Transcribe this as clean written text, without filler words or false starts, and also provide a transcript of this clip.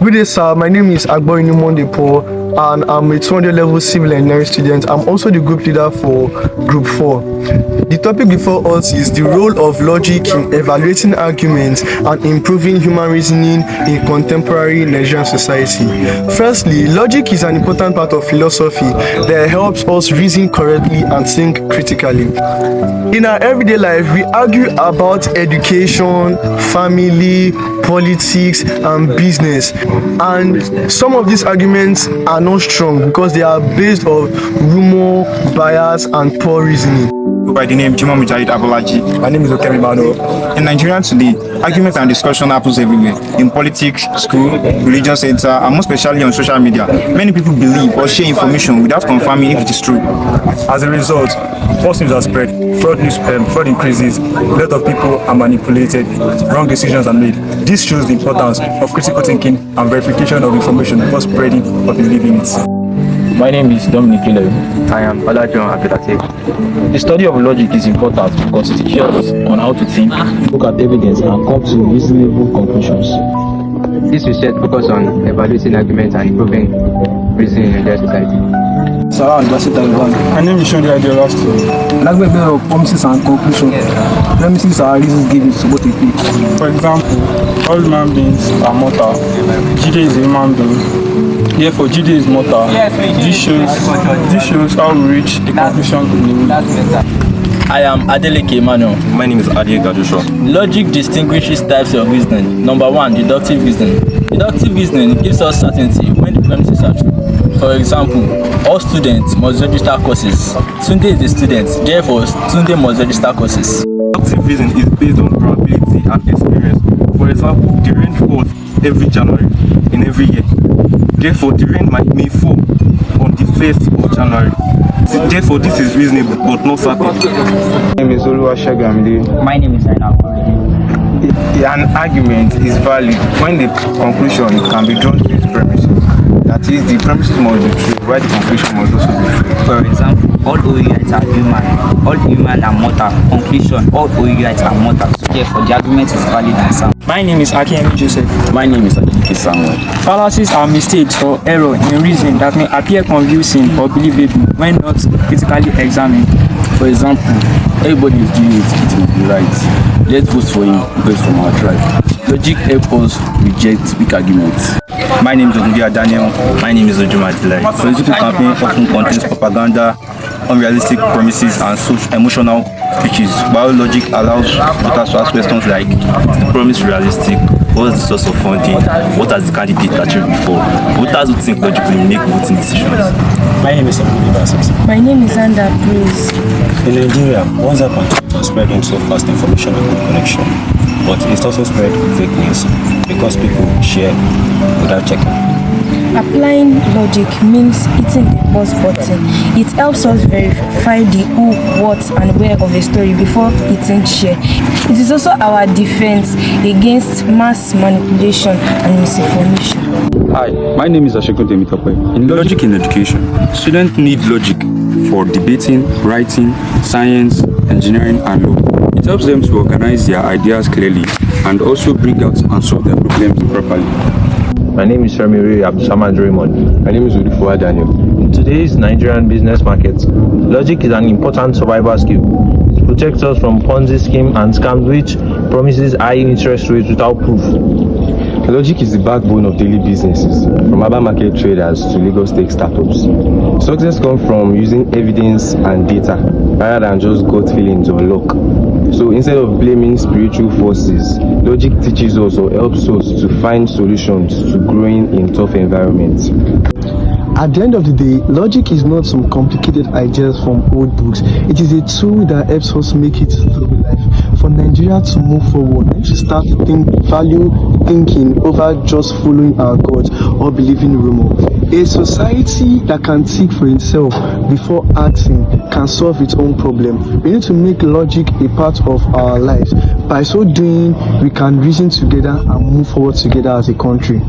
Good day, sir. My name is Agboinu Mondepo, and I'm a 200 level civil engineering student. I'm also the group leader for Group 4. The topic before us is the role of logic in evaluating arguments and improving human reasoning in contemporary Nigerian society. Firstly, logic is an important part of philosophy that helps us reason correctly and think critically. In our everyday life, we argue about education, family, politics, and business. And some of these arguments are not strong because they are based on rumor, bias, and poor reasoning. By the name Juma Mujahid Abolaji. My name is Okemi Mano. In Nigeria today, argument and discussion happens everywhere. In politics, school, religion center, and most especially on social media. Many people believe or share information without confirming if it is true. As a result, false news are spread, fraud increases, a lot of people are manipulated, wrong decisions are made. This shows the importance of critical thinking and verification of information before spreading or believing it. My name is Dominic Ile. I am Olajuwon Abdulateef. The study of logic is important because it teaches us on how to think, look at evidence, and come to reasonable conclusions. This research focuses on evaluating arguments and improving reasoning in their society. My name is Shodi Adeolastu. Language of promises and conclusions. Premises are reasons given to both people. For example, all human beings are mortal. Jide is a human being. Therefore, Jide is mortal. This shows how we reach the conclusion to the rule. I am Adeleke Emmanuel. My name is Adi Gadusho. Logic distinguishes types of reasoning. Number 1, deductive reasoning. Deductive reasoning gives us certainty when the premises are true. For example, all students must register courses. Tunde is a student, therefore Tunde must register courses. Deductive reasoning is based on probability and experience. For example, the rain falls every January in every year. Therefore, the rain may fall on the 1st of January. Therefore, this is reasonable but not certain. My name is Oluwasegun. My name is Aina. An argument is valid when the conclusion can be drawn to its premises. That is, the premises must be true, while the conclusion must also be true. For example, all Oyiites are human. All human are mortal. Conclusion, all Oyiites are mortal. So therefore, the argument is valid and sound. My name is Akemi Joseph. My name is Adeleke Samuel. Fallacies are mistakes or error in reasoning that may appear convincing or believable when not critically examined. For example, everybody is doing it, it will be right. Let's vote for him based from our tribe. Logic helps us reject weak arguments. My name is Ogundia Daniel. My name is Ojuma Dilai. Political campaign often contains propaganda, unrealistic promises, and emotional speeches. While logic allows voters to ask questions like, is the promise realistic? What is the source of funding? What has the candidate achieved before? Voters who think logically make voting decisions. My name is Abdul Bassett. My name is Anda Praise. In Nigeria, WhatsApp and Twitter spreading so fast information and good connection, but it also spread fake news because people share without checking. Applying logic means hitting the pause button. It helps us verify the who, what, and where of a story before hitting share. It is also our defense against mass manipulation and misinformation. Hi, my name is Ashekun Temitope. In Logic in Education, students need logic for debating, writing, science, engineering, and law. It helps them to organize their ideas clearly and also bring out and solve their problems properly. My name is Ramiri Abdusamad Raymond. My name is Odifuwa Daniel. In today's Nigerian business market, logic is an important survival skill. It protects us from Ponzi scheme and scams which promises high interest rates without proof. Logic is the backbone of daily businesses, from urban market traders to Lagos tech startups. Success comes from using evidence and data rather than just gut feelings or luck. So instead of blaming spiritual forces, logic teaches us or helps us to find solutions to growing in tough environments. At the end of the day, logic is not some complicated ideas from old books. It is a tool that helps us make it through life. For Nigeria to move forward, we should start value thinking over just following our gods or believing rumor. A society that can think for itself before acting can solve its own problem. We need to make logic a part of our lives. By so doing, we can reason together and move forward together as a country.